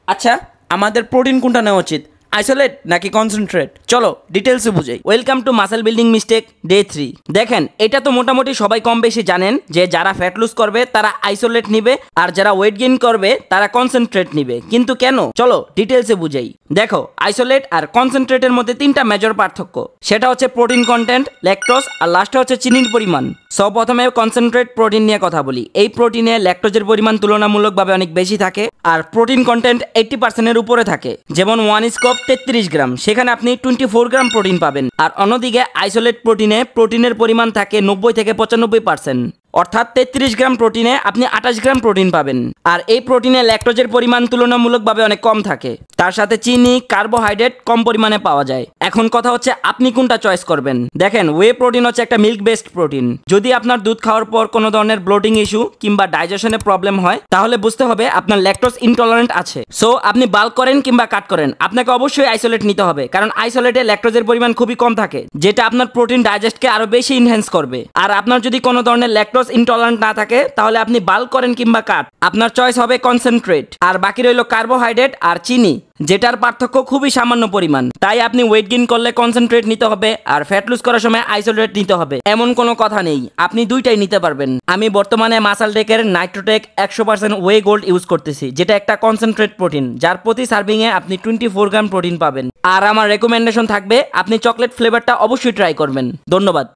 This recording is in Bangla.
আচ্ছা আমাদের প্রোটিন কোনটা নেওয়া উচিত, আইসোলেট নাকি কনসেন্ট্রেট? চলো ডিটেলসে বুঝাই। Welcome to muscle building mistake day 3। দেখেন, এটা তো মোটামুটি সবাই কম বেশি জানেন যে যারা ফ্যাট লুজ করবে তারা আইসোলেট নিবে, আর যারা ওয়েট গেইন করবে তারা কনসেন্ট্রেট নিবে। কিন্তু কেন, চলো ডিটেলসে বুঝাই। দেখো, আইসোলেট আর কনসেন্ট্রেটের মধ্যে তিনটা মেজর পার্থক্য। সেটা হচ্ছে প্রোটিন কন্টেন্ট, ল্যাকটোজ, আর লাস্টে হচ্ছে চিনির পরিমাণ। সব প্রথমে কনসেন্ট্রেট প্রোটিন নিয়ে কথা বলি। এই প্রোটিনে ল্যাকটোজের পরিমাণ তুলনামূলকভাবে অনেক বেশি থাকে, আর প্রোটিন কন্টেন্ট 80% উপরে থাকে। যেমন 1 স্কোপ 33 গ্রাম, সেখানে আপনি 24 গ্রাম প্রোটিন পাবেন। আর অন্যদিকে আইসোলেট প্রোটিনে প্রোটিনের পরিমাণ থাকে 90 থেকে 95%, অর্থাৎ 33 গ্রাম প্রোটিনে আপনি 28 গ্রাম প্রোটিন পাবেন। আর এই প্রোটিনে ল্যাকটোজের পরিমাণ তুলনামূলকভাবে অনেক কম থাকে। তার সাথে চিনি, কার্বোহাইড্রেট কম পরিমাণে পাওয়া যায়। এখন কথা হচ্ছে আপনি কোনটা চয়েস করবেন। দেখেন, ওয়ে প্রোটিন হচ্ছে একটা মিল্ক বেসড প্রোটিন। যদি আপনার দুধ খাওয়ার পর কোনো ধরনের ব্লোটিং ইস্যু কিংবা ডাইজেশনে প্রবলেম হয়, তাহলে বুঝতে হবে আপনার ল্যাকটোজ ইনটলারেন্ট আছে। সো আপনি বাল্ক করেন কিংবা কাট করেন, আপনাকে অবশ্যই আইসোলেট নিতে হবে, কারণ আইসোলেটে ল্যাকটোজের পরিমাণ খুবই কম থাকে, যেটা আপনার প্রোটিন ডাইজেস্টকে আরো বেশি ইনহ্যান্স করবে। আর আপনার যদি কোনো ধরনের ল্যাকটোজ ইনটলারেন্ট না থাকে, তাহলে আপনি বাল্ক করেন কিংবা কাট, আপনার চয়েস হবে কনসেন্ট্রেট। আর বাকি রইল কার্বোহাইড্রেট আর চিনি, যেটার পার্থক্য খুবই সামান্য পরিমাণ। তাই আপনি ওয়েট গেইন করলে কনসেন্ট্রেট নিতে হবে, আর ফ্যাট লুজ করার সময় আইসোলেট নিতে হবে, এমন কোনো কথা নেই। আপনি দুইটাই নিতে পারবেন। আমি বর্তমানে মাসালটেকের নাইট্রোটেক 100% ওয়ে গোল্ড ইউজ করতেছি, যেটা একটা কনসেন্ট্রেট প্রোটিন, যার প্রতি সার্ভিং এ আপনি 24 গ্রাম প্রোটিন পাবেন। আর আমার রেকমেন্ডেশন থাকবে আপনি চকলেট ফ্লেভারটা অবশ্যই ট্রাই করবেন। ধন্যবাদ।